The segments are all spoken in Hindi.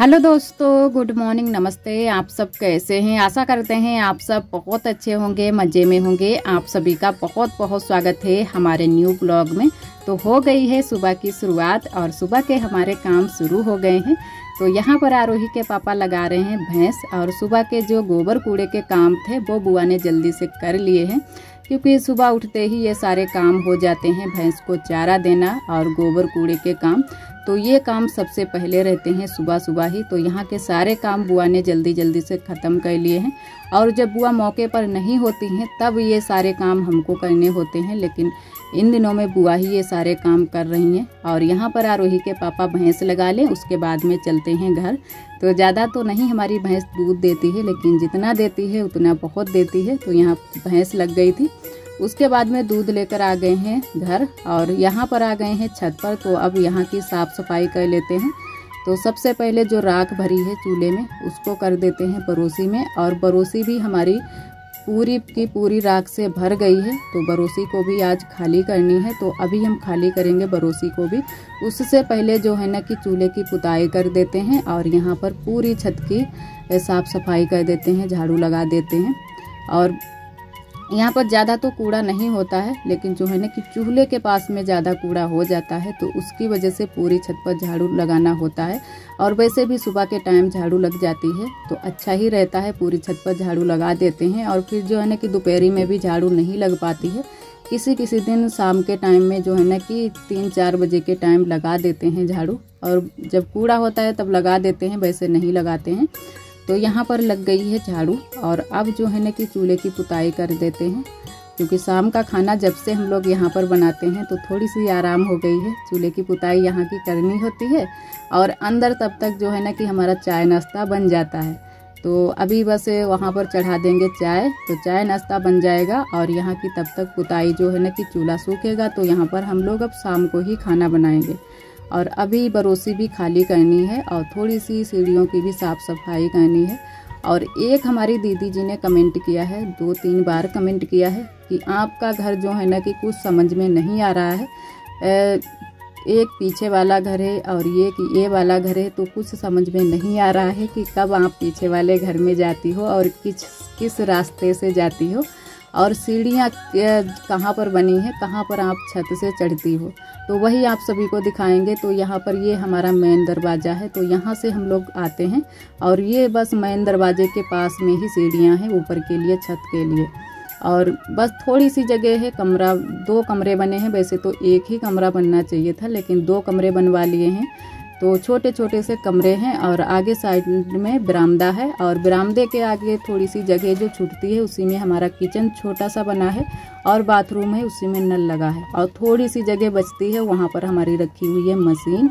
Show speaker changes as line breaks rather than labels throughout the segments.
हेलो दोस्तों, गुड मॉर्निंग, नमस्ते। आप सब कैसे हैं? आशा करते हैं आप सब बहुत अच्छे होंगे, मज़े में होंगे। आप सभी का बहुत बहुत स्वागत है हमारे न्यू ब्लॉग में। तो हो गई है सुबह की शुरुआत और सुबह के हमारे काम शुरू हो गए हैं। तो यहाँ पर आरोही के पापा लगा रहे हैं भैंस, और सुबह के जो गोबर कूड़े के काम थे वो बुआ ने जल्दी से कर लिए हैं, क्योंकि सुबह उठते ही ये सारे काम हो जाते हैं। भैंस को चारा देना और गोबर कूड़े के काम, तो ये काम सबसे पहले रहते हैं सुबह सुबह ही। तो यहाँ के सारे काम बुआ ने जल्दी जल्दी से ख़त्म कर लिए हैं। और जब बुआ मौके पर नहीं होती हैं तब ये सारे काम हमको करने होते हैं, लेकिन इन दिनों में बुआ ही ये सारे काम कर रही हैं। और यहाँ पर आरोही के पापा भैंस लगा लें, उसके बाद में चलते हैं घर। तो ज़्यादा तो नहीं हमारी भैंस दूध देती है, लेकिन जितना देती है उतना बहुत देती है। तो यहाँ भैंस लग गई थी, उसके बाद में दूध लेकर आ गए हैं घर, और यहाँ पर आ गए हैं छत पर। तो अब यहाँ की साफ़ सफाई कर लेते हैं। तो सबसे पहले जो राख भरी है चूल्हे में उसको कर देते हैं बरोसी में, और बरोसी भी हमारी पूरी की पूरी राख से भर गई है। तो बरोसी को भी आज खाली करनी है, तो अभी हम खाली करेंगे बरोसी को भी। उससे पहले जो है ना कि चूल्हे की पुताई कर देते हैं, और यहाँ पर पूरी छत की साफ़ सफाई कर देते हैं, झाड़ू लगा देते हैं। और यहाँ पर ज़्यादा तो कूड़ा नहीं होता है, लेकिन जो है ना कि चूल्हे के पास में ज़्यादा कूड़ा हो जाता है, तो उसकी वजह से पूरी छत पर झाड़ू लगाना होता है। और वैसे भी सुबह के टाइम झाड़ू लग जाती है तो अच्छा ही रहता है, पूरी छत पर झाड़ू लगा देते हैं। और फिर जो है ना कि दोपहरी में भी झाड़ू नहीं लग पाती है, किसी किसी दिन शाम के टाइम में जो है ना कि 3-4 बजे के टाइम लगा देते हैं झाड़ू, और जब कूड़ा होता है तब लगा देते हैं, वैसे नहीं लगाते हैं। तो यहाँ पर लग गई है झाड़ू, और अब जो है ना कि चूल्हे की पुताई कर देते हैं, क्योंकि शाम का खाना जब से हम लोग यहाँ पर बनाते हैं तो थोड़ी सी आराम हो गई है। चूल्हे की पुताई यहाँ की करनी होती है, और अंदर तब तक जो है ना कि हमारा चाय नाश्ता बन जाता है। तो अभी बस वहाँ पर चढ़ा देंगे चाय, तो चाय नाश्ता बन जाएगा, और यहाँ की तब तक पुताई जो है ना कि चूल्हा सूखेगा। तो यहाँ पर हम लोग अब शाम को ही खाना बनाएंगे। और अभी बरोसी भी खाली करनी है, और थोड़ी सी सीढ़ियों की भी साफ़ सफाई करनी है। और एक हमारी दीदी जी ने कमेंट किया है, 2-3 बार कमेंट किया है कि आपका घर जो है ना कि कुछ समझ में नहीं आ रहा है। एक पीछे वाला घर है और ये वाला घर है, तो कुछ समझ में नहीं आ रहा है कि कब आप पीछे वाले घर में जाती हो और किस रास्ते से जाती हो, और सीढ़ियाँ कहाँ पर बनी है, कहाँ पर आप छत से चढ़ती हो। तो वही आप सभी को दिखाएंगे। तो यहाँ पर ये हमारा मेन दरवाज़ा है, तो यहाँ से हम लोग आते हैं, और ये बस मेन दरवाजे के पास में ही सीढ़ियाँ हैं ऊपर के लिए, छत के लिए। और बस थोड़ी सी जगह है, 2 कमरे बने हैं। वैसे तो एक ही कमरा बनना चाहिए था, लेकिन 2 कमरे बनवा लिए हैं। तो छोटे छोटे से कमरे हैं, और आगे साइड में बरामदा है, और बरामदे के आगे थोड़ी सी जगह जो छूटती है उसी में हमारा किचन छोटा सा बना है, और बाथरूम है, उसी में नल लगा है। और थोड़ी सी जगह बचती है, वहाँ पर हमारी रखी हुई है मशीन।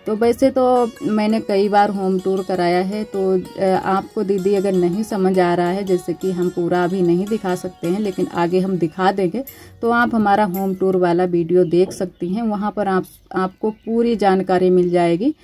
तो वैसे तो मैंने कई बार होम टूर कराया है, तो आपको दीदी अगर नहीं समझ आ रहा है, जैसे कि हम पूरा अभी नहीं दिखा सकते हैं, लेकिन आगे हम दिखा देंगे, तो आप हमारा होम टूर वाला वीडियो देख सकती हैं। वहाँ पर आपको पूरी जानकारी मिल जाएगी,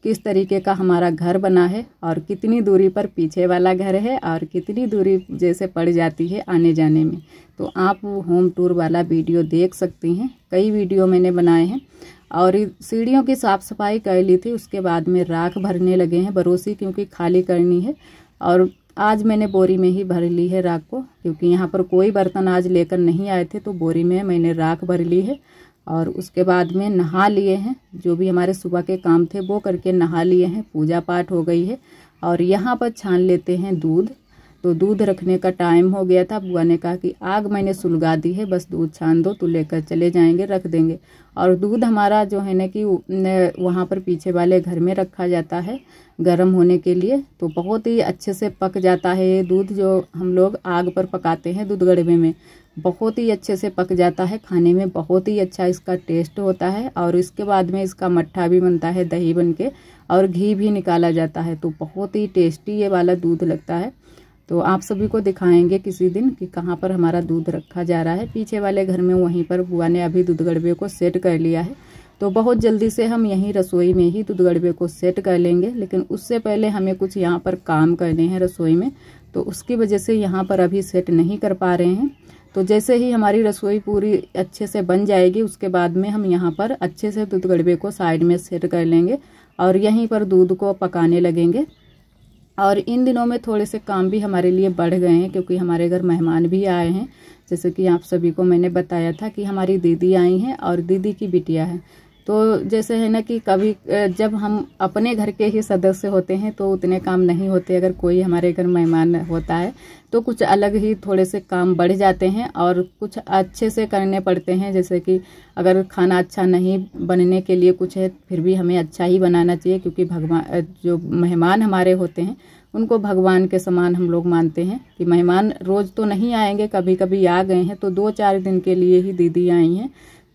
किस तरीके का हमारा घर बना है, और कितनी दूरी पर पीछे वाला घर है, और कितनी दूरी जैसे पड़ जाती है आने जाने में। तो आप होम टूर वाला वीडियो देख सकती हैं, कई वीडियो मैंने बनाए हैं। और सीढ़ियों की साफ़ सफाई कर ली थी, उसके बाद में राख भरने लगे हैं बरोसी, क्योंकि खाली करनी है। और आज मैंने बोरी में ही भर ली है राख को, क्योंकि यहाँ पर कोई बर्तन आज लेकर नहीं आए थे, तो बोरी में मैंने राख भर ली है। और उसके बाद में नहा लिए हैं, जो भी हमारे सुबह के काम थे वो करके नहा लिए हैं, पूजा पाठ हो गई है। और यहाँ पर छान लेते हैं दूध। तो दूध रखने का टाइम हो गया था, बुआ ने कहा कि आग मैंने सुलगा दी है, बस दूध छान दो तो लेकर चले जाएंगे, रख देंगे। और दूध हमारा जो है ना कि वहाँ पर पीछे वाले घर में रखा जाता है गर्म होने के लिए। तो बहुत ही अच्छे से पक जाता है ये दूध, जो हम लोग आग पर पकाते हैं दूध गड़बे में, बहुत ही अच्छे से पक जाता है। खाने में बहुत ही अच्छा इसका टेस्ट होता है, और इसके बाद में इसका मट्ठा भी बनता है, दही बन के, और घी भी निकाला जाता है। तो बहुत ही टेस्टी ये वाला दूध लगता है। तो आप सभी को दिखाएंगे किसी दिन कि कहाँ पर हमारा दूध रखा जा रहा है। पीछे वाले घर में वहीं पर बुआ ने अभी दूध गड़बे को सेट कर लिया है, तो बहुत जल्दी से हम यहीं रसोई में ही दूध गड़बे को सेट कर लेंगे। लेकिन उससे पहले हमें कुछ यहाँ पर काम करने हैं रसोई में, तो उसकी वजह से यहाँ पर अभी सेट नहीं कर पा रहे हैं। तो जैसे ही हमारी रसोई पूरी अच्छे से बन जाएगी, उसके बाद में हम यहाँ पर अच्छे से दूध गड़बे को साइड में सेट कर लेंगे, और यहीं पर दूध को पकाने लगेंगे। और इन दिनों में थोड़े से काम भी हमारे लिए बढ़ गए हैं क्योंकि हमारे घर मेहमान भी आए हैं। जैसे कि आप सभी को मैंने बताया था कि हमारी दीदी आई हैं और दीदी की बिटिया है। तो जैसे है ना कि कभी जब हम अपने घर के ही सदस्य होते हैं तो उतने काम नहीं होते, अगर कोई हमारे घर मेहमान होता है तो कुछ अलग ही थोड़े से काम बढ़ जाते हैं और कुछ अच्छे से करने पड़ते हैं। जैसे कि अगर खाना अच्छा नहीं बनने के लिए कुछ है, फिर भी हमें अच्छा ही बनाना चाहिए क्योंकि भगवान जो मेहमान हमारे होते हैं उनको भगवान के समान हम लोग मानते हैं कि मेहमान रोज़ तो नहीं आएंगे, कभी कभी आ गए हैं तो 2-4 दिन के लिए ही दीदी आई हैं,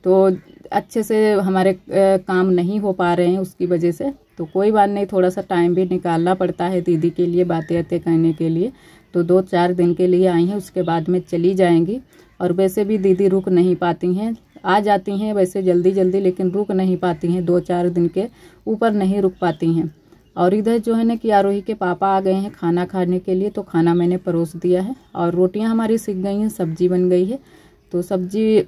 तो अच्छे से हमारे काम नहीं हो पा रहे हैं उसकी वजह से। तो कोई बात नहीं, थोड़ा सा टाइम भी निकालना पड़ता है दीदी के लिए बातें करने के लिए। तो 2-4 दिन के लिए आई हैं, उसके बाद में चली जाएंगी। और वैसे भी दीदी रुक नहीं पाती हैं, आ जाती हैं वैसे जल्दी जल्दी, लेकिन रुक नहीं पाती हैं, 2-4 दिन के ऊपर नहीं रुक पाती हैं। और इधर जो है ना कि आरोही के पापा आ गए हैं खाना खाने के लिए, तो खाना मैंने परोस दिया है और रोटियां हमारी सिक गई हैं, सब्जी बन गई है। तो सब्जी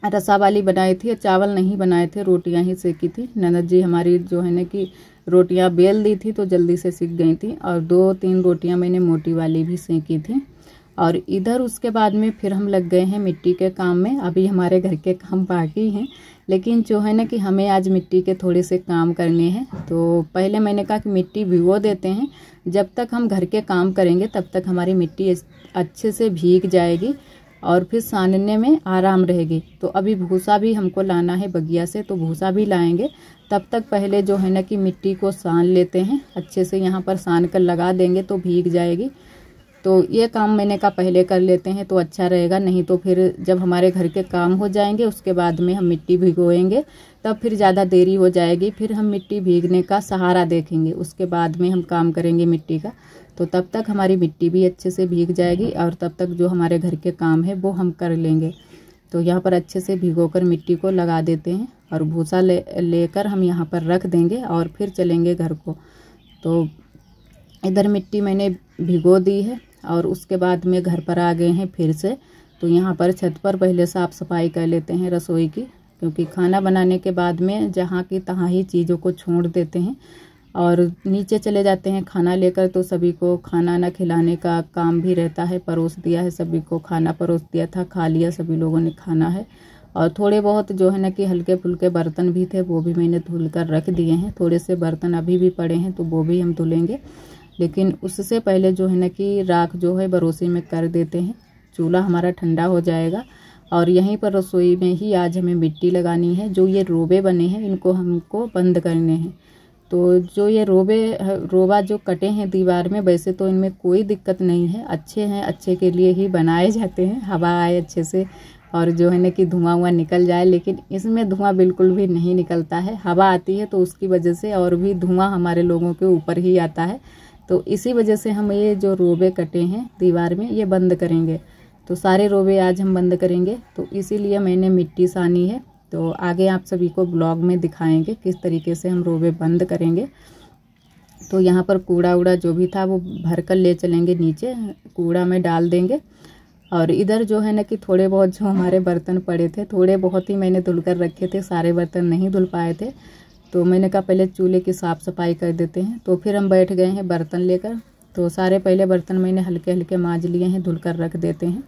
रसा वाली बनाई थी, चावल नहीं बनाए थे, रोटियां ही सेकी थी। ननद जी हमारी जो है ना कि रोटियां बेल दी थी तो जल्दी से सिक गई थी, और 2-3 रोटियां मैंने मोटी वाली भी सेकी थी। और इधर उसके बाद में फिर हम लग गए हैं मिट्टी के काम में। अभी हमारे घर के काम बाकी हैं, लेकिन जो है ना कि हमें आज मिट्टी के थोड़े से काम करने हैं। तो पहले मैंने कहा कि मिट्टी भिगो देते हैं, जब तक हम घर के काम करेंगे तब तक हमारी मिट्टी अच्छे से भीग जाएगी और फिर सानने में आराम रहेगी। तो अभी भूसा भी हमको लाना है बगिया से, तो भूसा भी लाएंगे। तब तक पहले जो है ना कि मिट्टी को सान लेते हैं, अच्छे से यहाँ पर सान कर लगा देंगे तो भीग जाएगी। तो ये काम मैंने कहा पहले कर लेते हैं तो अच्छा रहेगा, नहीं तो फिर जब हमारे घर के काम हो जाएंगे उसके बाद में हम मिट्टी भिगोएंगे तब फिर ज़्यादा देरी हो जाएगी, फिर हम मिट्टी भीगने का सहारा देखेंगे, उसके बाद में हम काम करेंगे मिट्टी का। तो तब तक हमारी मिट्टी भी अच्छे से भीग जाएगी और तब तक जो हमारे घर के काम है वो हम कर लेंगे। तो यहाँ पर अच्छे से भिगोकर मिट्टी को लगा देते हैं और भूसा लेकर हम यहाँ पर रख देंगे और फिर चलेंगे घर को। तो इधर मिट्टी मैंने भिगो दी है और उसके बाद में घर पर आ गए हैं फिर से। तो यहाँ पर छत पर पहले साफ़ सफाई कर लेते हैं रसोई की, क्योंकि खाना बनाने के बाद में जहाँ की तहाँ ही चीज़ों को छोड़ देते हैं और नीचे चले जाते हैं खाना लेकर। तो सभी को खाना ना खिलाने का काम भी रहता है, परोस दिया है सभी को, खाना परोस दिया था, खा लिया सभी लोगों ने खाना है। और थोड़े बहुत जो है ना कि हल्के फुल्के बर्तन भी थे वो भी मैंने धुल कर रख दिए हैं। थोड़े से बर्तन अभी भी पड़े हैं तो वो भी हम धुलेंगे, लेकिन उससे पहले जो है ना कि राख जो है बरोसी में कर देते हैं, चूल्हा हमारा ठंडा हो जाएगा। और यहीं पर रसोई में ही आज हमें मिट्टी लगानी है। जो ये रोबे बने हैं इनको हमको बंद करने हैं। तो जो ये रोबा जो कटे हैं दीवार में, वैसे तो इनमें कोई दिक्कत नहीं है, अच्छे हैं, अच्छे के लिए ही बनाए जाते हैं, हवा आए अच्छे से और जो है ना कि धुआं निकल जाए। लेकिन इसमें धुआं बिल्कुल भी नहीं निकलता है, हवा आती है तो उसकी वजह से और भी धुआं हमारे लोगों के ऊपर ही आता है। तो इसी वजह से हम ये जो रोबे कटे हैं दीवार में ये बंद करेंगे। तो सारे रोबे आज हम बंद करेंगे, तो इसीलिए मैंने मिट्टी सानी है। तो आगे आप सभी को ब्लॉग में दिखाएंगे किस तरीके से हम रोबे बंद करेंगे। तो यहाँ पर कूड़ा उड़ा जो भी था वो भर कर ले चलेंगे, नीचे कूड़ा में डाल देंगे। और इधर जो है ना कि थोड़े बहुत जो हमारे बर्तन पड़े थे, थोड़े बहुत ही मैंने धुल कर रखे थे, सारे बर्तन नहीं धुल पाए थे। तो मैंने कहा पहले चूल्हे की साफ़ सफाई कर देते हैं। तो फिर हम बैठ गए हैं बर्तन लेकर। तो सारे पहले बर्तन मैंने हल्के हल्के मांज लिए हैं, धुल कर रख देते हैं।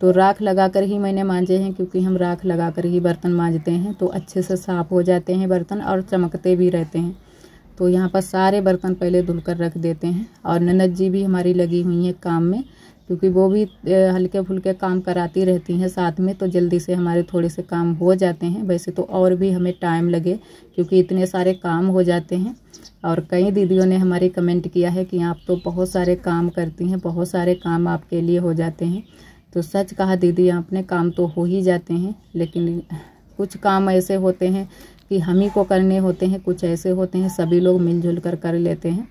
तो राख लगाकर ही मैंने मांजे हैं, क्योंकि हम राख लगाकर ही बर्तन मांजते हैं तो अच्छे से साफ़ हो जाते हैं बर्तन और चमकते भी रहते हैं। तो यहाँ पर सारे बर्तन पहले धुल कर रख देते हैं। और ननद जी भी हमारी लगी हुई हैं काम में, क्योंकि वो भी हल्के फुल्के काम कराती रहती हैं साथ में, तो जल्दी से हमारे थोड़े से काम हो जाते हैं। वैसे तो और भी हमें टाइम लगे क्योंकि इतने सारे काम हो जाते हैं। और कई दीदियों ने हमारी कमेंट किया है कि आप तो बहुत सारे काम करती हैं, बहुत सारे काम आपके लिए हो जाते हैं। तो सच कहा दीदी, आपने काम तो हो ही जाते हैं, लेकिन कुछ काम ऐसे होते हैं कि हम ही को करने होते हैं, कुछ ऐसे होते हैं सभी लोग मिलजुल कर लेते हैं।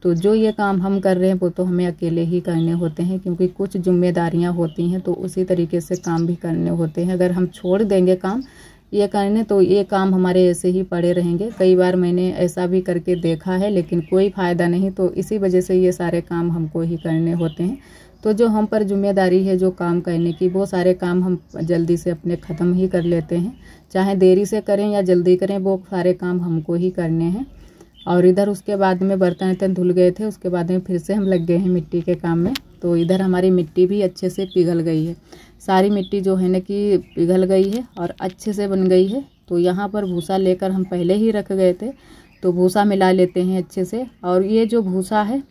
तो जो ये काम हम कर रहे हैं वो तो हमें अकेले ही करने होते हैं, क्योंकि कुछ जिम्मेदारियां होती हैं तो उसी तरीके से काम भी करने होते हैं। अगर हम छोड़ देंगे काम ये करने तो ये काम हमारे ऐसे ही पड़े रहेंगे। कई बार मैंने ऐसा भी करके देखा है, लेकिन कोई फ़ायदा नहीं। तो इसी वजह से ये सारे काम हमको ही करने होते हैं। तो जो हम पर जिम्मेदारी है जो काम करने की, वो सारे काम हम जल्दी से अपने ख़त्म ही कर लेते हैं, चाहे देरी से करें या जल्दी करें, वो सारे काम हमको ही करने हैं। और इधर उसके बाद में बर्तन धुल गए थे, उसके बाद में फिर से हम लग गए हैं मिट्टी के काम में। तो इधर हमारी मिट्टी भी अच्छे से पिघल गई है, सारी मिट्टी जो है ना कि पिघल गई है और अच्छे से बन गई है। तो यहाँ पर भूसा लेकर हम पहले ही रख गए थे, तो भूसा मिला लेते हैं अच्छे से। और ये जो भूसा है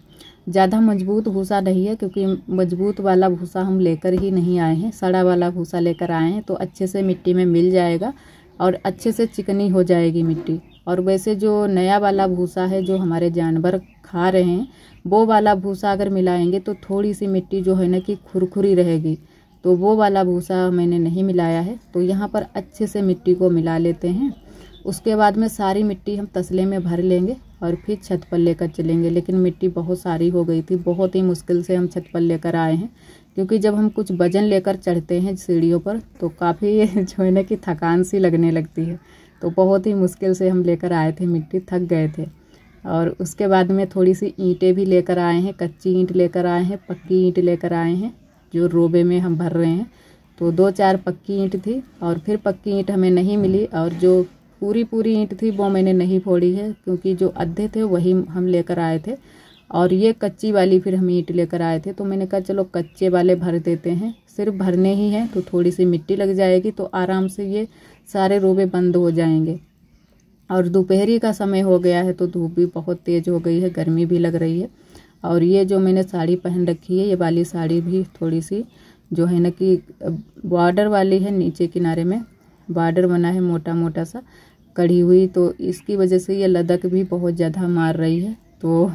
ज़्यादा मजबूत भूसा नहीं है, क्योंकि मजबूत वाला भूसा हम लेकर ही नहीं आए हैं, सड़ा वाला भूसा लेकर आए हैं। तो अच्छे से मिट्टी में मिल जाएगा और अच्छे से चिकनी हो जाएगी मिट्टी। और वैसे जो नया वाला भूसा है जो हमारे जानवर खा रहे हैं, वो वाला भूसा अगर मिलाएंगे तो थोड़ी सी मिट्टी जो है ना कि खुरखुरी रहेगी। तो वो वाला भूसा मैंने नहीं मिलाया है। तो यहाँ पर अच्छे से मिट्टी को मिला लेते हैं। उसके बाद में सारी मिट्टी हम तसले में भर लेंगे और फिर छत पर लेकर चलेंगे। लेकिन मिट्टी बहुत सारी हो गई थी, बहुत ही मुश्किल से हम छत पर लेकर आए हैं, क्योंकि जब हम कुछ वजन लेकर चढ़ते हैं सीढ़ियों पर तो काफ़ी जो है ना कि थकान सी लगने लगती है। तो बहुत ही मुश्किल से हम लेकर आए थे मिट्टी, थक गए थे। और उसके बाद में थोड़ी सी ईंटें भी लेकर आए हैं, कच्ची ईंट लेकर आए हैं, पक्की ईंट लेकर आए हैं जो रोबे में हम भर रहे हैं। तो 2-4 पक्की ईंट थी और फिर पक्की ईंट हमें नहीं मिली, और जो पूरी ईंट थी वो मैंने नहीं फोड़ी है, क्योंकि जो अद्धे थे वही हम लेकर आए थे। और ये कच्ची वाली फिर हम ईंट लेकर आए थे। तो मैंने कहा चलो कच्चे वाले भर देते हैं, सिर्फ भरने ही हैं, तो थोड़ी सी मिट्टी लग जाएगी तो आराम से ये सारे रोबे बंद हो जाएंगे। और दोपहरी का समय हो गया है तो धूप भी बहुत तेज़ हो गई है, गर्मी भी लग रही है। और ये जो मैंने साड़ी पहन रखी है, ये वाली साड़ी भी थोड़ी सी जो है ना कि बॉर्डर वाली है, नीचे किनारे में बॉर्डर बना है मोटा मोटा सा कढ़ी हुई, तो इसकी वजह से ये लदक भी बहुत ज़्यादा मार रही है। तो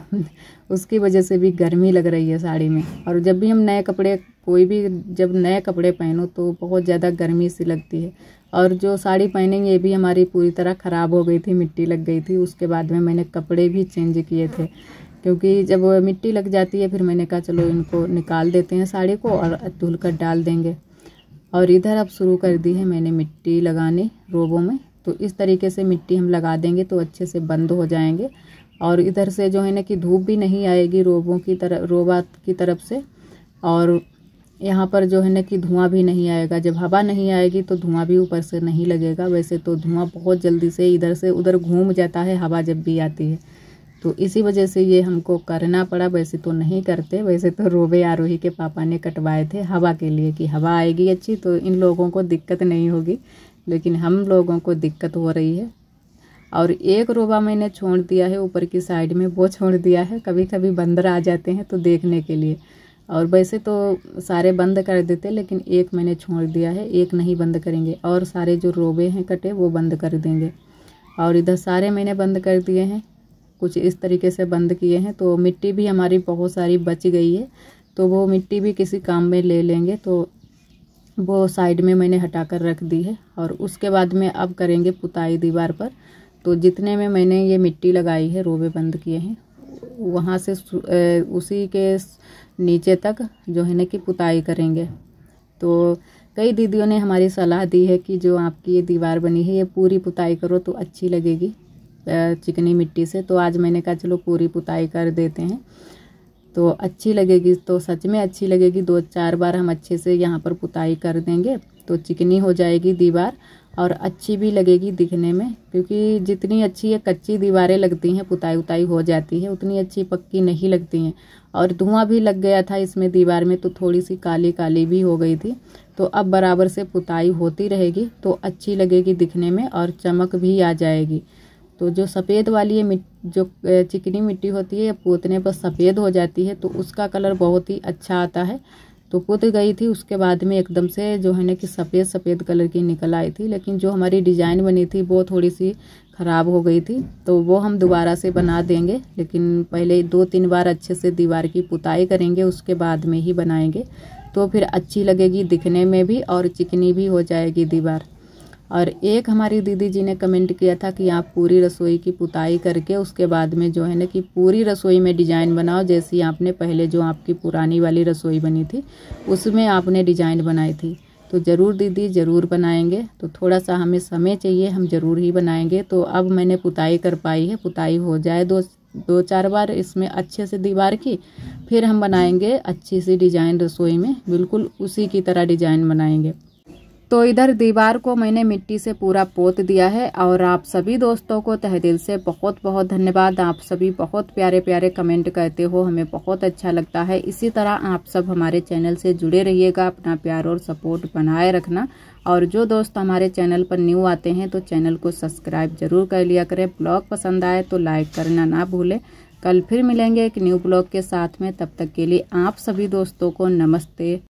उसकी वजह से भी गर्मी लग रही है साड़ी में। और जब भी हम नए कपड़े, कोई भी जब नए कपड़े पहनो तो बहुत ज़्यादा गर्मी सी लगती है। और जो साड़ी पहनेंगे ये भी हमारी पूरी तरह ख़राब हो गई थी, मिट्टी लग गई थी। उसके बाद में मैंने कपड़े भी चेंज किए थे, क्योंकि जब मिट्टी लग जाती है फिर मैंने कहा चलो इनको निकाल देते हैं साड़ी को और धुल कर डाल देंगे। और इधर अब शुरू कर दी है मैंने मिट्टी लगाने रोबों में। तो इस तरीके से मिट्टी हम लगा देंगे तो अच्छे से बंद हो जाएंगे। और इधर से जो है ना कि धूप भी नहीं आएगी रोबा की तरफ से, और यहाँ पर जो है ना कि धुआं भी नहीं आएगा। जब हवा नहीं आएगी तो धुआं भी ऊपर से नहीं लगेगा। वैसे तो धुआं बहुत जल्दी से इधर से उधर घूम जाता है हवा जब भी आती है, तो इसी वजह से ये हमको करना पड़ा। वैसे तो नहीं करते, वैसे तो रोबे आरोही के पापा ने कटवाए थे हवा के लिए कि हवा आएगी अच्छी तो इन लोगों को दिक्कत नहीं होगी, लेकिन हम लोगों को दिक्कत हो रही है। और एक रोबा मैंने छोड़ दिया है ऊपर की साइड में, वो छोड़ दिया है, कभी कभी बंदर आ जाते हैं तो देखने के लिए। और वैसे तो सारे बंद कर देते, लेकिन एक मैंने छोड़ दिया है, एक नहीं बंद करेंगे। और सारे जो रोबे हैं कटे वो बंद कर देंगे। और इधर सारे मैंने बंद कर दिए हैं, कुछ इस तरीके से बंद किए हैं। तो मिट्टी भी हमारी बहुत सारी बच गई है, तो वो मिट्टी भी किसी काम में ले लेंगे, तो वो साइड में मैंने हटा कर रख दी है। और उसके बाद में अब करेंगे पुताई दीवार पर। तो जितने में मैंने ये मिट्टी लगाई है, रोबे बंद किए हैं, वहाँ से उसी के नीचे तक जो है ना कि पुताई करेंगे। तो कई दीदियों ने हमारी सलाह दी है कि जो आपकी ये दीवार बनी है ये पूरी पुताई करो तो अच्छी लगेगी चिकनी मिट्टी से। तो आज मैंने कहा चलो पूरी पुताई कर देते हैं तो अच्छी लगेगी। तो सच में अच्छी लगेगी, 2-4 बार हम अच्छे से यहाँ पर पुताई कर देंगे तो चिकनी हो जाएगी दीवार और अच्छी भी लगेगी दिखने में। क्योंकि जितनी अच्छी ये कच्ची दीवारें लगती हैं, पुताई उताई हो जाती है, उतनी अच्छी पक्की नहीं लगती हैं। और धुआं भी लग गया था इसमें दीवार में, तो थोड़ी सी काली काली भी हो गई थी। तो अब बराबर से पुताई होती रहेगी तो अच्छी लगेगी दिखने में और चमक भी आ जाएगी। तो जो सफ़ेद वाली है जो चिकनी मिट्टी होती है, पोतने पर सफ़ेद हो जाती है तो उसका कलर बहुत ही अच्छा आता है। तो पुत गई थी, उसके बाद में एकदम से जो है ना कि सफ़ेद सफ़ेद कलर की निकल आई थी। लेकिन जो हमारी डिज़ाइन बनी थी वो थोड़ी सी ख़राब हो गई थी, तो वो हम दोबारा से बना देंगे। लेकिन पहले 2-3 बार अच्छे से दीवार की पुताई करेंगे, उसके बाद में ही बनाएंगे तो फिर अच्छी लगेगी दिखने में भी और चिकनी भी हो जाएगी दीवार। और एक हमारी दीदी जी ने कमेंट किया था कि आप पूरी रसोई की पुताई करके उसके बाद में जो है ना कि पूरी रसोई में डिज़ाइन बनाओ, जैसी आपने पहले जो आपकी पुरानी वाली रसोई बनी थी उसमें आपने डिज़ाइन बनाई थी। तो ज़रूर दीदी, ज़रूर बनाएंगे। तो थोड़ा सा हमें समय चाहिए, हम ज़रूर ही बनाएंगे। तो अब मैंने पुताई कर पाई है, पुताई हो जाए 2-4 बार इसमें अच्छे से दीवार की, फिर हम बनाएंगे अच्छी सी डिज़ाइन रसोई में, बिल्कुल उसी की तरह डिज़ाइन बनाएंगे। तो इधर दीवार को मैंने मिट्टी से पूरा पोत दिया है। और आप सभी दोस्तों को तहे दिल से बहुत बहुत धन्यवाद। आप सभी बहुत प्यारे प्यारे कमेंट करते हो, हमें बहुत अच्छा लगता है। इसी तरह आप सब हमारे चैनल से जुड़े रहिएगा, अपना प्यार और सपोर्ट बनाए रखना। और जो दोस्त हमारे चैनल पर न्यू आते हैं तो चैनल को सब्सक्राइब जरूर कर लिया करें। ब्लॉग पसंद आए तो लाइक करना ना भूलें। कल फिर मिलेंगे एक न्यू ब्लॉग के साथ में, तब तक के लिए आप सभी दोस्तों को नमस्ते।